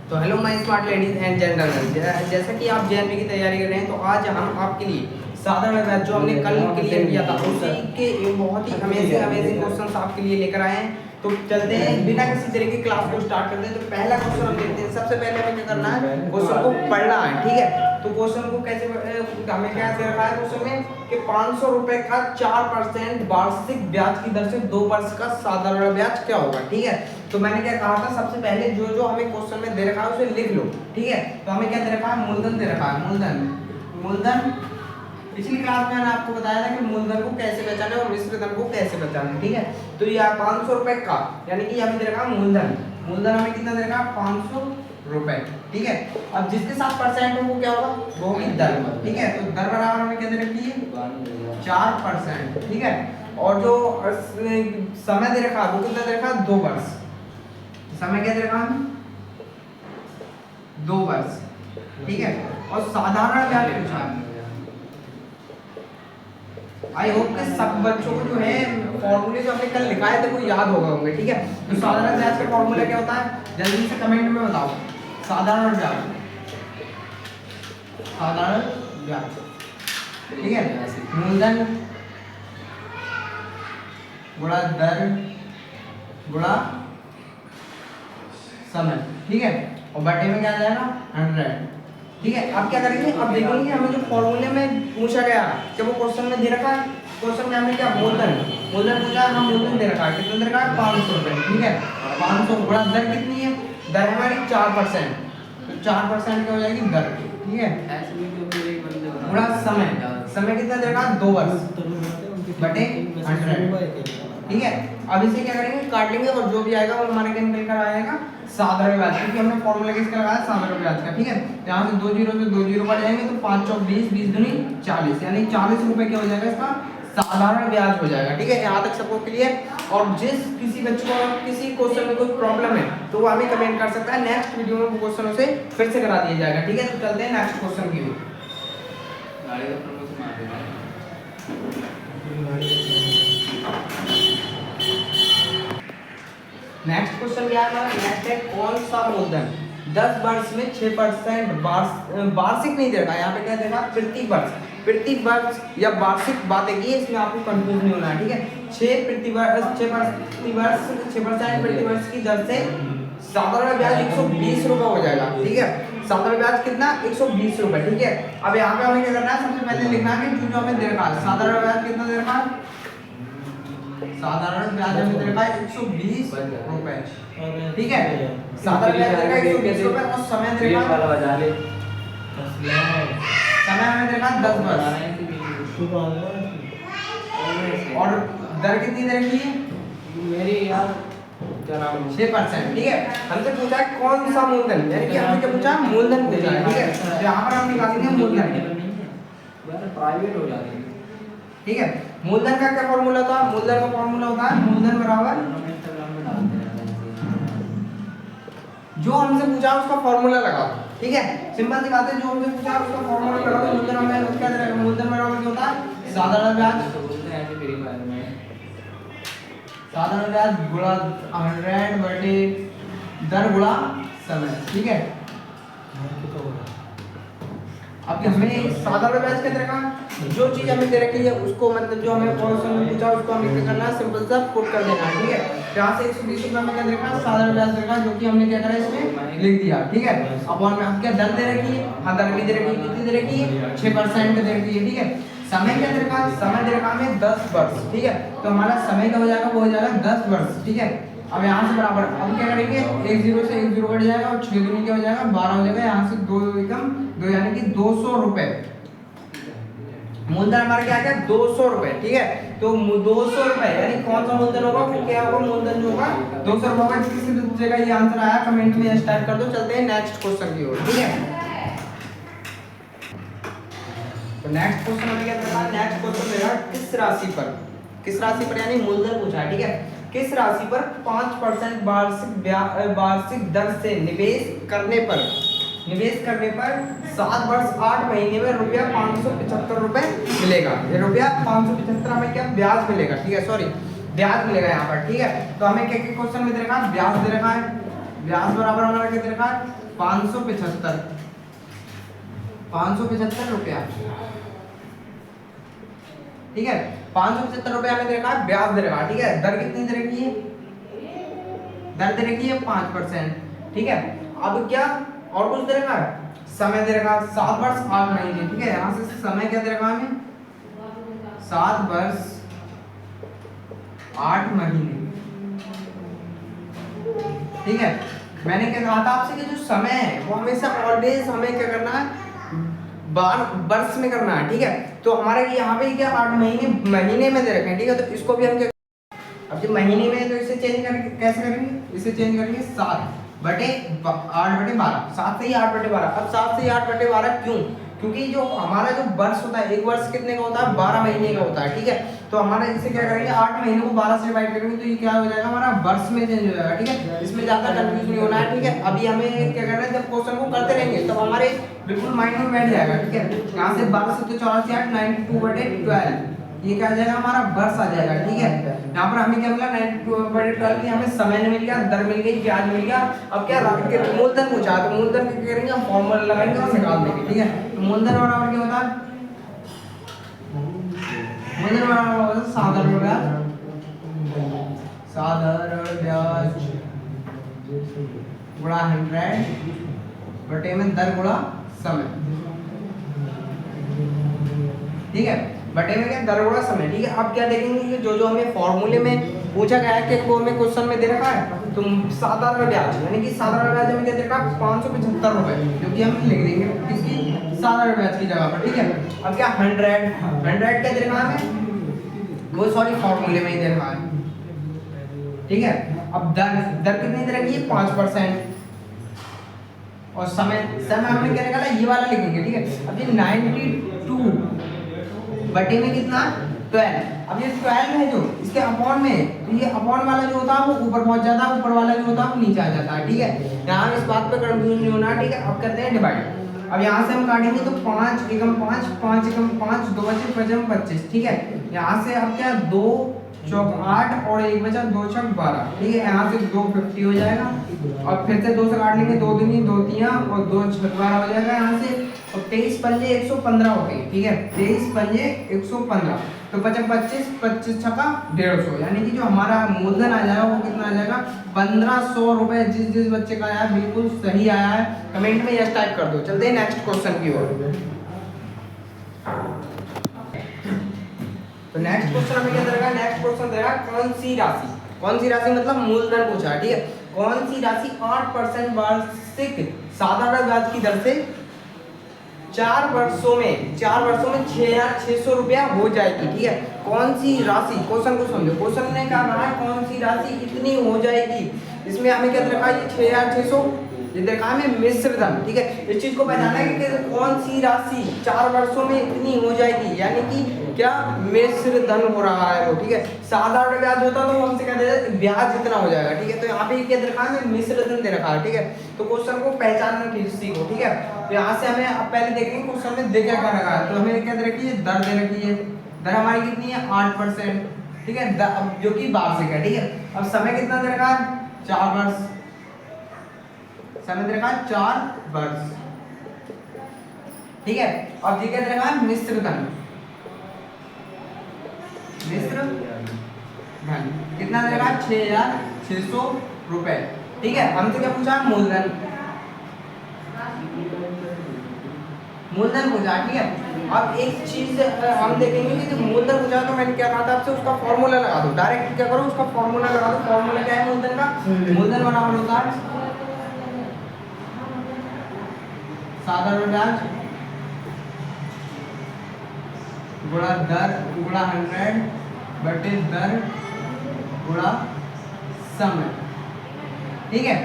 तो hello my smart ladies and gentleman, जैसा कि आप जेएनपी की तैयारी कर रहे हैं तो आज हम आपके लिए साधारण मैथ जो हमने कल क्लियर किया था उसी के बहुत ही अमेजिंग क्वेश्चंस आपके लिए लेकर आए हैं। तो चलते हैं बिना किसी तरह की क्लास को स्टार्ट करते हैं। तो पहला क्वेश्चन हम देखते हैं। सबसे पहले हमें क्या करना है, क्वेश्चन को पढ़ना है, ठीक है। तो क्वेश्चन को कैसे हमें क्या दे रखा है क्वेश्चन में कि 500 रुपए का 4% वार्षिक ब्याज की दर से 2 वर्ष का साधारण ब्याज क्या होगा, ठीक है। तो मैंने क्या कहा था, सबसे पहले जो जो हमें क्वेश्चन में दे रखा है उसे लिख लो, ठीक है। तो हमें क्या दे रखा है, मूलधन दे रखा है, मूलधन। पिछली क्लास में मैंने आपको बताया था कि मूलधन को कैसे पहचाने और मिश्र धन को कैसे पहचाने, ठीक है। तो ये 500 रुपए का यानी कि हमें दे रखा है मूलधन हमें कितना दे रखा है, 500 रुपए, ठीक है। अब जिसके साथ परसेंट हो वो क्या होगा, वो होगी दर, ठीक है। तो दर बराबर हमें क्या दे रखी है, 4%, ठीक है। और जो समय दे रखा है वो कितना दे रखा है, 2 वर्ष। समय क्या दे रखा है, 2 वर्ष, ठीक है। और साधारण ब्याज पूछा है। आई होप कि सब बच्चों को जो है फॉर्मूले जो हमने कल लिखाए थे वो याद होगा होंगे, ठीक है। तो साधारण ब्याज का फॉर्मूला क्या होता है, जल्दी से कमेंट में बताओ। साधारण ब्याज, ठीक है। मूलधन गुणा दर गुणा समय, ठीक है। और बटे में क्या आ जाएगा, 100, ठीक है। अब क्या करेंगे, अब देखेंगे हमें जो फॉर्मूले में पूछा गया कि वो क्वेश्चन में दे रखा है। क्वेश्चन में हमें क्या मूलधन पूछा है, हम मूलधन दे रखा है, कितना दे रखा है, 500 रुपए, ठीक है। 500 गुणा दर कितनी है, दर हमारी 4%, तो 4% क्या हो जाएगी दर, ठीक है। गुणा समय कितना दे रखा है, 2 वर्ष बटे 100, ठीक है। अब इसे क्या करेंगे, काट लेंगे और जो भी आएगा वो हमारे क्या निकल कर आएगा, साधारण ब्याज, क्योंकि हमने फॉर्मूला किसका लगाया, साधारण ब्याज का, ठीक है। यहाँ से 2 जीरो से 2 जीरो बढ़ जाएंगे तो 5 चौक 20, 20 दूनी 40, यानी 40 रुपए क्या हो जाएगा, इसका साधारण ब्याज हो जाएगा, ठीक है। यहाँ तक सबको क्लियर। और जिस किसी बच्चे को किसी क्वेश्चन में कोई प्रॉब्लम है तो वो हमें कमेंट कर सकता है, नेक्स्ट वीडियो में वो क्वेश्चन उसे फिर से करा दिया जाएगा, ठीक है। तो चलते हैं नेक्स्ट क्वेश्चन की ओर। नेक्स्ट क्वेश्चन क्या है, नेक्स्ट है कौन सा मूलधन 10 वर्ष में 6% वार्षिक नहीं दे रखा, यहाँ पे क्या देगा, प्रति वर्ष या वार्षिक बातें की, इसमें आपको कंफ्यूज नहीं होना है, ठीक है। 6% प्रति वर्ष की दर से साधारण ब्याज 120 रुपए हो जाएगा, ठीक है। साधारण ब्याज कितना, 120 रुपए, ठीक है। अब यहाँ पे हमें क्या करना है, सबसे पहले लिखना है कि जो हमें दे रखा है साधारण ब्याज कितना दे रखा है, साधारण ब्याज हमें दे रखा है 120 रुपए, ठीक है। साधारण ब्याज दे रखा है 120 रुपए और समय दे रखा है, समय हमें दे रखा है 10 वर्ष और दर कितनी दे रखी है, मेरी यार 6%, ठीक है। हमसे पूछा है कौन सा मूलधन, यानी कि हमने क्या पूछा, मूलधन पूछा है, ठीक है। तो यहाँ पर हम निकालेंगे मूलधन, प्राइवेट हो जाएगी, ठीक है। मूलधन का क्या फॉर्मूला था, मूलधन का फॉर्मूला होता है मूलधन बराबर जो हमसे पूछा उसका फॉर्मूला लगाओ, ठीक है। सिंपल सी बात है, जो हमसे पूछा उसका फॉर्मूला लगाओ। मूलधन हमें क्या दे रहा है, मूलधन बराबर क्या होता है, साधारण ब्याज गुणा 100 बटे दर गुणा समय, ठीक है। अब हमें साधारण ब्याज क्या दे रखा, जो चीज हमें दे रखी है उसको, मतलब जो हमें क्वेश्चन में पूछा उसको हमें क्या करना है, सिंपल सा पुट कर देना है, ठीक है। यहाँ से 120 रुपए में क्या दे रखा है, साधारण ब्याज दे रखा, जो कि हमने क्या करा इसमें लिख दिया, ठीक है। अब और में क्या दर दे रखी है, हाँ दर भी दे रखी है, कितनी दे रखी है, 6% दे रखी है, ठीक है। समय क्या दे रखा, समय दे रखा हमें 10 वर्ष, ठीक है। तो हमारा समय क्या हो जाएगा, वो हो जाएगा 10 वर्ष, ठीक है। अब यहाँ से बराबर अब क्या करेंगे, 1 जीरो से 1 जीरो कट जाएगा और 6 दूनी क्या हो जाएगा, 12 हो जाएगा। यहाँ से 2 एकम 2 यानी कि 200 रुपए, मूलधन हमारा क्या है, 200 रुपए, ठीक है। तो 200 रुपए यानी कौन सा मूलधन होगा, वो क्या होगा, मूलधन जो होगा 200 रुपए होगा। किसी जगह ये आंसर आया कमेंट में यस टाइप कर दो। चलते हैं नेक्स्ट क्वेश्चन की ओर, ठीक है। तो नेक्स्ट क्वेश्चन हमें क्या करना है, नेक्स्ट क्वेश्चन मेरा किस राशि पर यानी मूलधन पूछा है, ठीक है। किस राशि पर 5% वार्षिक दर से निवेश करने पर 7 वर्ष 8 महीने में रुपया 575 रुपए मिलेगा। ये रुपया 575 हमें क्या ब्याज मिलेगा, ठीक है, सॉरी ब्याज मिलेगा यहाँ पर, ठीक है। तो हमें क्या क्या क्वेश्चन में दे रखा है, ब्याज दे रखा है, ब्याज बराबर हमारा कितने का 575 रुपया। ठीक है, 575 रुपया हमें दे रखा है, ब्याज दे रखा है। ठीक है, दर कितनी दे रखी है? दर दे रखी है 5%। ठीक है, अब क्या और कुछ दे रखा है? समय दे रखा है 7 वर्ष 8 महीने। ठीक है, यहाँ से समय क्या दे रखा है हमें? 7 वर्ष 8 महीने। ठीक है, मैंने क्या कहा था आपसे कि जो समय है वो हमेशा ऑलवेज हमें क्या करना है? वर्ष में करना है। ठीक है, तो हमारे यहाँ पे क्या 8 महीने में दे रखे हैं। ठीक है, तो इसको भी हम क्या, अब जो महीने में है तो इसे चेंज करके कैसे करेंगे? इसे चेंज करेंगे 7/8/12। 7 से ही 8/12। अब 7 से 8/12 क्यों? क्योंकि जो हमारा जो वर्ष होता है, एक वर्ष कितने का होता है? 12 महीने का होता है। ठीक है, तो हमारा इसे क्या करेंगे? 8 महीने को 12 से डिवाइड करेंगे तो ये क्या हो जाएगा? हमारा वर्ष में चेंज हो जाएगा। ठीक है, इसमें ज्यादा कंफ्यूज नहीं होना है। ठीक है, अभी हमें क्या करना है? जब क्वेश्चन को करते रहेंगे तब हमारे बिल्कुल माइंड में बैठ जाएगा। ठीक है, यहाँ से 12 से तो 84 8 92/12, ये क्या आ जाएगा? हमारा वर्ष आ जाएगा। ठीक है, यहाँ पर हमें क्या मिला? 92/12 की हमें समय मिल गया, दर मिल गई, ब्याज मिल गया। अब क्या मूलधन पूछा तो मूलधन क्या करेंगे? हम फॉर्मूला लगाएंगे और निकाल देंगे। ठीक है, तो मूलधन बराबर क्या होता है? मूलधन बराबर होता है साधारण ब्याज, साधारण ब्याज गुणा 100 बटे में दर गुणा समय। ठीक है, बटे में क्या? दर गुणा समय। ठीक है, अब क्या देखेंगे कि जो जो हमें फॉर्मूले में पूछा गया है कि वो हमें क्वेश्चन में दे रखा है, तो साधारण ब्याज यानी कि साधारण ब्याज हमें क्या दे रखा है? 575 रुपए, जो कि हम लिख देंगे किसकी? साधारण ब्याज की जगह पर। ठीक है, अब क्या 100 क्या दे रखा है हमें? वो सॉरी फॉर्मूले में ही दे रखा है। ठीक है, अब दर कितनी दे रखी है? 5%। और समय हमने क्या निकाला? ये वाला लिखेंगे। ठीक है, अब ये 92 बटे में कितना? 12। अब ये 12 है जो इसके अपॉन में, तो ये अपॉन वाला जो होता है वो ऊपर पहुंच जाता है, ऊपर वाला जो होता है वो नीचे आ जाता है। ठीक है, यहाँ इस बात पे कंफ्यूजन नहीं होना। ठीक है, अब करते हैं डिवाइड। अब यहाँ से हम काटेंगे तो 5 एकम 5 5 एकम 5 2 बचे 25। ठीक है, यहाँ से अब क्या 2 चौक 8 और 1 बचा 2 चौक 12। ठीक है, यहाँ से 250 हो जाएगा और फिर से 2 से काट लेंगे, 2 दूनी 2 तिया और 2 छक 12 हो जाएगा यहाँ से। और 23 पंजे 115 होते हैं। ठीक है, 23 पंजे 115, तो 25 25 छक्का 150, यानी कि जो हमारा मूलधन आ जाएगा वो कितना आ जाएगा? 1500 रुपए। जिस बच्चे का आया बिल्कुल सही आया है, कमेंट में यस टाइप कर दो। चलते हैं नेक्स्ट क्वेश्चन की ओर। तो नेक्स्ट क्वेश्चन हमें क्या देगा? नेक्स्ट क्वेश्चन देगा कौन सी राशि मतलब मूलधन पूछा है। ठीक है, कौन सी राशि 8% वार्षिक साधारण ब्याज की दर से 4 वर्षों में 6,600 रुपया हो जाएगी। ठीक है, कौन सी राशि? क्वेश्चन को समझो। क्वेश्चन ने कहा है कौन सी राशि इतनी हो जाएगी। इसमें हमें क्या देखा है? 6,600 ये देखा है हमें मिश्र धन। ठीक है, इस चीज को पहचाना है कि कौन सी राशि 4 वर्षों में इतनी हो जाएगी, यानी कि क्या मिश्र धन हो रहा है वो। ठीक है, साधारण ब्याज होता तो हमसे कहते हैं ब्याज इतना हो जाएगा। ठीक है, तो यहाँ पे क्या दे रखा है? मिश्र धन दे रखा है। ठीक है, तो क्वेश्चन को पहचानना सीखो। ठीक है, तो यहाँ से हमें अब पहले देखेंगे क्वेश्चन में दे क्या रखा है। तो हमें क्या दे रखी है? दर दे रखी है। दर हमारी कितनी है? 8%। ठीक है, जो कि वार्षिक है। ठीक है, अब समय कितना दे रखा है? 4 वर्ष। समय दे रखा है 4 वर्ष। ठीक है, अब ये क्या दे रखा है? मिश्र धन कितना दे रखा है? 6,600 रुपए। ठीक है, हमसे क्या पूछा? मूलधन पूछा। ठीक है, अब एक चीज हम देखेंगे कि जो मूलधन पूछा तो मैंने क्या कहा था आपसे? उसका फॉर्मूला लगा दो। डायरेक्ट क्या करो? उसका फॉर्मूला लगा दो। फॉर्मूला क्या है मूलधन का? मूलधन बराबर होता है साधारण ब्याज गुणा दर गुणा 100 बटे दर गुणा समय। ठीक है,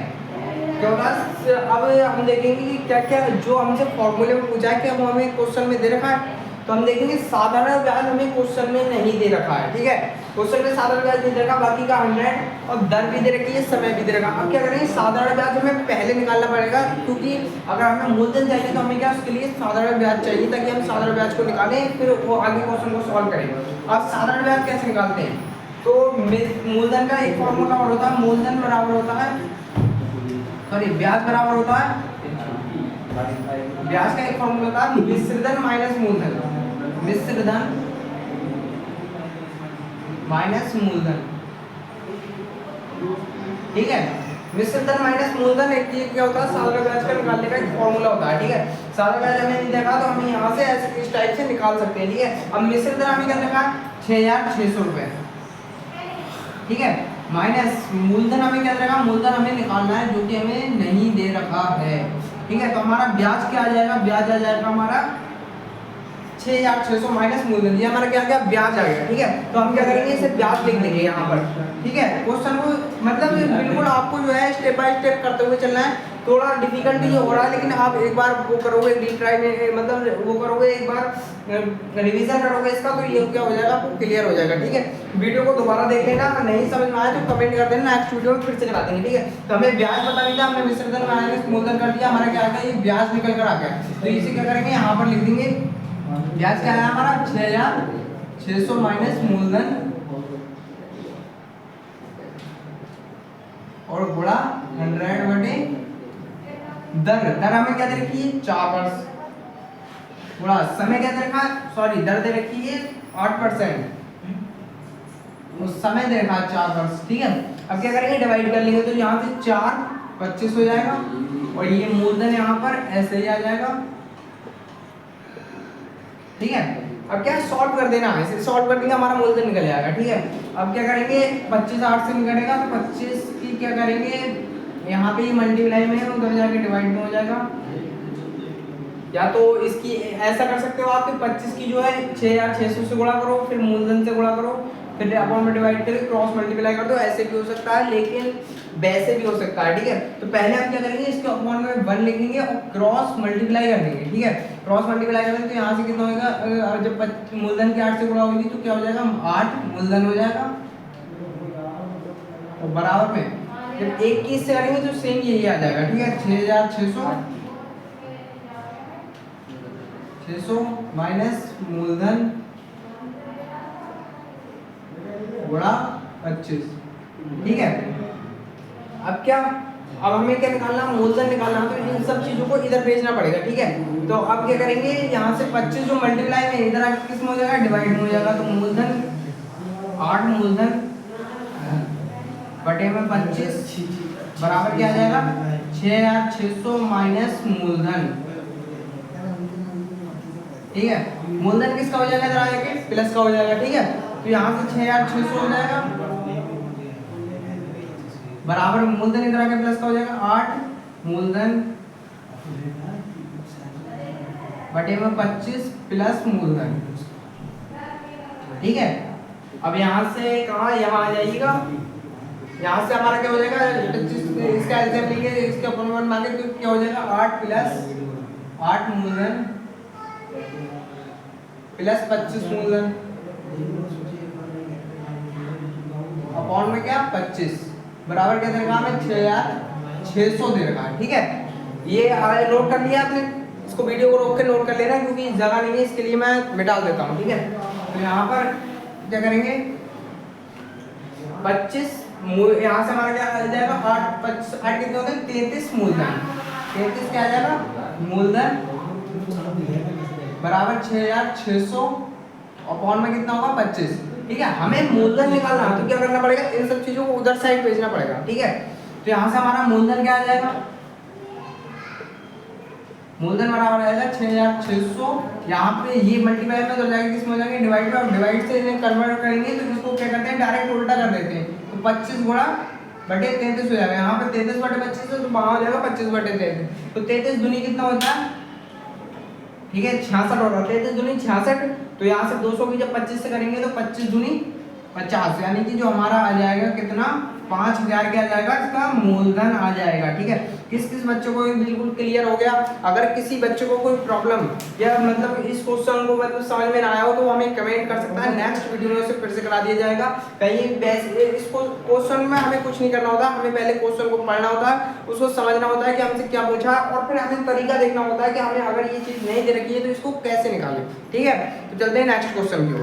तो बस अब हम देखेंगे कि क्या क्या जो हमसे फॉर्मूले में पूछा है कि अब हमें क्वेश्चन में दे रखा है, तो हम देखेंगे साधारण ब्याज हमें क्वेश्चन में नहीं दे रखा है। ठीक है, क्वेश्चन में साधारण ब्याज नहीं दे रखा, बाकी का 100 और दर भी दे रखी है, समय भी दे रखा। अब क्या करेंगे? साधारण ब्याज हमें पहले निकालना पड़ेगा, क्योंकि अगर हमें मूलधन चाहिए तो हमें क्या उसके लिए साधारण ब्याज चाहिए, ताकि हम साधारण ब्याज को निकालें फिर वो आगे क्वेश्चन को सॉल्व करें। अब साधारण ब्याज कैसे निकालते हैं? तो मूलधन का एक फॉर्मूला और होता है, मूलधन बराबर होता है सॉरी ब्याज बराबर होता है, ब्याज का एक फॉर्मूला होता है मिश्र धन माइनस मूलधन, मिश्र धन माइनस मूलधन, ठीक है। मिश्र धन माइनस मूलधन एक ये क्या होता है, साधारण ब्याज का निकालने का एक फॉर्मूला होता है, ठीक है। साधारण ब्याज हमने नहीं देखा तो हम यहाँ से ऐसे इस टाइप से निकाल सकते हैं, ठीक है। अब मिश्र धन हमें क्या देखा 6,600 रुपए, ठीक है, माइनस मूलधन हमें क्या देखा, मूलधन हमें निकालना है जो कि हमें नहीं दे रखा है, ठीक है। तो हमारा ब्याज क्या आ जाएगा, ब्याज आ जाएगा हमारा 6,600 माइनस मूलधन, ये हमारा क्या आ गया, ब्याज आ गया, ठीक है। तो हम क्या करेंगे, इसे ब्याज लिख देंगे यहाँ पर, ठीक है। क्वेश्चन को मतलब बिल्कुल आपको जो है स्टेप बाय स्टेप करते हुए चलना है, थोड़ा डिफिकल्टी हो रहा है लेकिन आप एक बार वो करोगे, रीट्राई में मतलब वो करोगे, एक बार रिवीजन करोगे इसका तो ये क्या हो जाएगा, आपको क्लियर हो जाएगा, ठीक है। वीडियो को दोबारा देख लेना, अगर नहीं समझ में आए तो कमेंट कर देना, नेक्स्ट वीडियो में फिर से लगा देंगे, ठीक है। तो हमें ब्याज पता नहीं था, हमने मिश्र धन माइनस मूलधन कर दिया, हमारा क्या आ गया, ये ब्याज निकल कर आ गया। तो इसे क्या करेंगे, यहाँ पर लिख देंगे ब्याज क्या है हमारा 6,600 माइनस मूलधन और गुणा 100 बटे दर, दर हमें क्या दे रखी है 4%, गुणा समय क्या दे रखा है, सॉरी दर दे रखी है 8%, उस समय दे रखा है 4%, ठीक है। अब क्या करेंगे, डिवाइड कर लेंगे, तो यहाँ से 4 25 हो जाएगा और ये मूलधन यहाँ पर ऐसे ही आ जाएगा, ठीक है। अब क्या सॉल्व कर देना है, इसे सॉल्व कर देंगे हमारा मूलधन निकल जाएगा, ठीक है। अब क्या करेंगे, 25 8 से निकलेगा तो 25 की क्या करेंगे, यहाँ पे ही मल्टीप्लाई में उधर जाके डिवाइड में हो जाएगा, या तो इसकी ऐसा कर सकते हो आप कि 25 की जो है 6,600 से गुणा करो, फिर मूलधन से गुणा करो, फिर अपॉन में डिवाइड करके क्रॉस मल्टीप्लाई कर दो, ऐसे भी हो सकता है लेकिन वैसे भी हो सकता है, ठीक है। तो पहले हम क्या करेंगे, इसके अपॉन में 1 लिखेंगे और क्रॉस मल्टीप्लाई कर देंगे, ठीक है। क्रॉस मल्टीप्लाई करेंगे तो यहाँ से कितना होगा, जब मूलधन की 8 से गुणा होगी तो क्या हो जाएगा, 8 मूलधन हो जाएगा और बराबर में जब 1 की इससे करेंगे तो सेम यही आ जाएगा, ठीक है। 6,600 माइनस मूलधन गुणा 25, ठीक है। अब क्या, अब हमें क्या निकालना, मूलधन निकालना, तो इन सब चीजों को इधर भेजना पड़ेगा, ठीक है। तो अब क्या करेंगे, यहाँ से 25 जो मल्टीप्लाई में इधर आके किस में हो जाएगा, डिवाइड में हो जाएगा, तो मूलधन 8 मूलधन बटे में 25 बराबर क्या आ जाएगा 6,600 माइनस मूलधन, ठीक है। मूलधन किसका हो जाएगा, इधर आ जाके प्लस का हो जाएगा, ठीक है। तो यहाँ से 6,600 हो जाएगा बराबर मूलधन इधर आके प्लस का हो जाएगा 8 मूलधन बटे में 25 प्लस मूलधन, ठीक है। अब यहाँ से कहाँ, यहाँ आ जाइएगा, यहाँ से हमारा क्या हो जाएगा, 25 इसका एलसीएम लेंगे, इसके अपन वन मांगे तो क्या हो जाएगा 8 प्लस 8 मूलधन प्लस 25 मूलधन अपॉन में क्या 25 बराबर क्या दे रखा है, 6,600 दे रखा है, ठीक है। ये नोट कर लिया आपने, इसको वीडियो को रोक के नोट कर लेना क्योंकि जगह नहीं है, इसके लिए मैं मिटा देता हूँ, ठीक है। तो यहाँ पर क्या करेंगे 25, यहाँ से हमारा क्या आ जाएगा 8 कितने होते हैं 33 मूलधन, 33 क्या आ जाएगा मूलधन बराबर 6,600 अपॉन में कितना होगा 25, ठीक है। हमें मूलधन निकालना है तो क्या करना पड़ेगा, इन सब चीजों को उधर साइड भेजना पड़ेगा, ठीक है। तो यहाँ से हमारा मूलधन क्या आ जाएगा, मूलधन बराबर आएगा 6,600, यहाँ पे ये मल्टीप्लाई में तो जाएगा किसमें हो जाएंगे डिवाइड में, और डिवाइड से इन्हें कन्वर्ट करेंगे तो इसको क्या करते हैं डायरेक्ट उल्टा कर देते हैं, तो 25 गुणा बटे 33 हो जाएगा, यहाँ पे 33 बटे 25 है तो वहाँ हो जाएगा 25 बटे 33, तो 33 दूनी कितना होता है, ठीक है 66 होगा, 33 दूनी 66, तो यहाँ से 200 की जब 25 से करेंगे तो 25 दूनी 50, यानी कि जो हमारा आ जाएगा कितना 5,000 क्या आ जाएगा, इसका मूलधन आ जाएगा, ठीक है। किस किस बच्चों को बिल्कुल क्लियर हो गया, अगर किसी बच्चे को कोई प्रॉब्लम या मतलब इस क्वेश्चन को मतलब समझ में ना आया हो तो वो हमें कमेंट कर सकता है, नेक्स्ट वीडियो में उसे फिर से करा दिया जाएगा। कहीं इसको क्वेश्चन में हमें कुछ नहीं करना होता, हमें पहले क्वेश्चन को पढ़ना होता है, उसको समझना होता है कि हमसे क्या पूछा है, और फिर हमें तरीका देखना होता है कि हमें अगर ये चीज़ नहीं दे रखी है तो इसको कैसे निकालें, ठीक है। तो चलते हैं नेक्स्ट क्वेश्चन की ओर।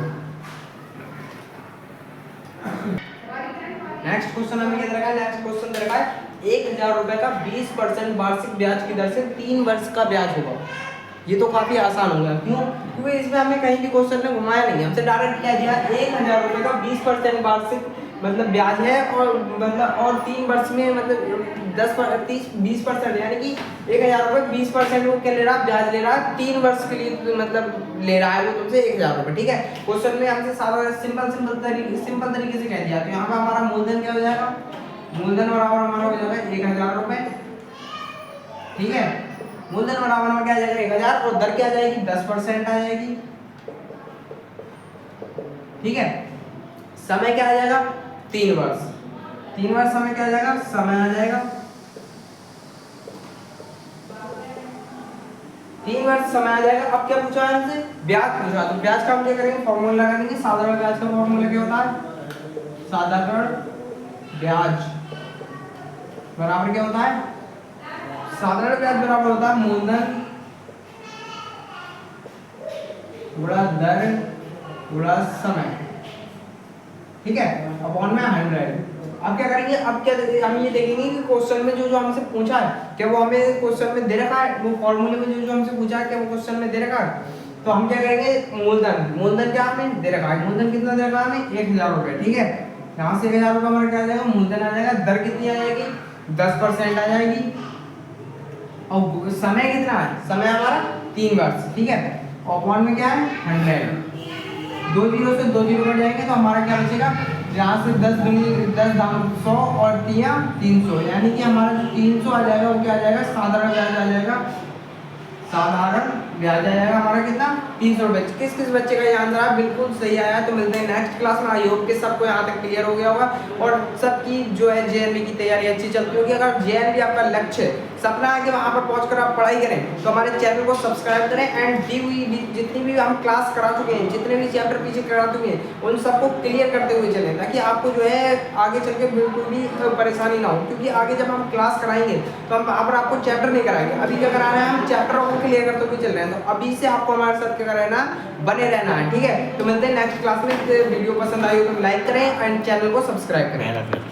नेक्स्ट क्वेश्चन हमें क्या दे रखा है, नेक्स्ट क्वेश्चन दे रखा है 1000 रुपए का 20% वार्षिक ब्याज की दर से 3 वर्ष का ब्याज होगा। ये तो काफी आसान होगा, क्यों? क्योंकि इसमें हमें कहीं भी क्वेश्चन में घुमाया नहीं, हमसे डायरेक्ट क्या दिया, 1000 रुपए का 20% वार्षिक मतलब ब्याज है, और मतलब और 3 वर्ष में मतलब 20% यानी कि 1000 रुपए 20% वो क्या ले रहा, ब्याज ले रहा है, 3 वर्ष के लिए मतलब ले रहा है वो तुमसे 1000 रुपए। ठीक है, क्वेश्चन में हमसे सारा सिंपल तरीके से कह दिया। तो यहाँ पे हमारा मूलधन क्या हो जाएगा, मूलधन बराबर हमारा हो जाएगा 1000 रुपए। ठीक है, मूलधन बराबर में क्या आ जाएगा 1000, और दर क्या आ जाएगी 10% आ जाएगी। ठीक है, समय क्या आ जाएगा 3 वर्ष। 3 वर्ष समय क्या आ जाएगा, समय आ जाएगा 3 वर्ष समय आ जाएगा। अब क्या पूछा है हमसे, ब्याज पूछा, तो ब्याज का हम क्या करेंगे, फॉर्मूला लगा देंगे। साधारण ब्याज का फॉर्मूला क्या होता है, साधारण ब्याज बराबर क्या होता है, साधारण ब्याज बराबर होता है मूलधन गुणा दर गुणा समय। ठीक है, अपॉन में 100। अब क्या करेंगे, अब क्या हम ये देखेंगे कि क्वेश्चन में जो हमसे पूछा है, क्या वो हमें क्वेश्चन में दे रखा है, वो फॉर्मूले में जो हमसे पूछा है, क्या वो क्वेश्चन में दे रखा है। तो हम क्या करेंगे, मूलधन क्या हमें दे रखा है, मूलधन कितना दे रखा है हमें 1000 रुपए। ठीक है, यहाँ से 1000 रुपए हमारा क्या आ जाएगा, मूलधन आ जाएगा। दर कितनी आ जाएगी, 10% आ जाएगी। और समय कितना है, समय हमारा 3 वर्ष। ठीक है, अपॉन में क्या है 100। 2 जीरो से 2 जीरो कट जाएंगे तो हमारा क्या बचेगा, यहाँ से 10 दाम 100 और 300, यानी कि हमारा जो 300 आ जाएगा वो क्या आ जाएगा, साधारण ब्याज आ जाएगा। साधारण ब्याज आ जाएगा हमारा कितना, 300 रुपए। किस किस बच्चे का ये आंसर है बिल्कुल सही आया। तो मिलते हैं नेक्स्ट क्लास में। आई होप कि सबको यहाँ तक क्लियर हो गया होगा और सबकी जो है जेएनवी की तैयारी अच्छी चलती होगी। अगर जेएनवी आपका लक्ष्य है, सपना है कि वहाँ पर पहुँच कर आप पढ़ाई करें, तो हमारे चैनल को सब्सक्राइब करें। एंड दी हुई जितनी भी हम क्लास करा चुके हैं, जितने भी चैप्टर पीछे करा चुके हैं, उन सबको क्लियर करते हुए चलें, ताकि आपको जो है आगे चल के बिल्कुल भी परेशानी ना हो। क्योंकि आगे जब हम क्लास कराएंगे तो हम वहाँ पर आपको चैप्टर नहीं कराएंगे। अभी क्या करा रहे हैं, हम चैप्टरों को क्लियर करते हुए चल रहे हैं। तो अभी से आपको हमारे साथ क्या रहना, बने रहना है। ठीक है, तो मिलते हैं नेक्स्ट क्लास में। वीडियो पसंद आई हो तो लाइक करें एंड चैनल को सब्सक्राइब करें।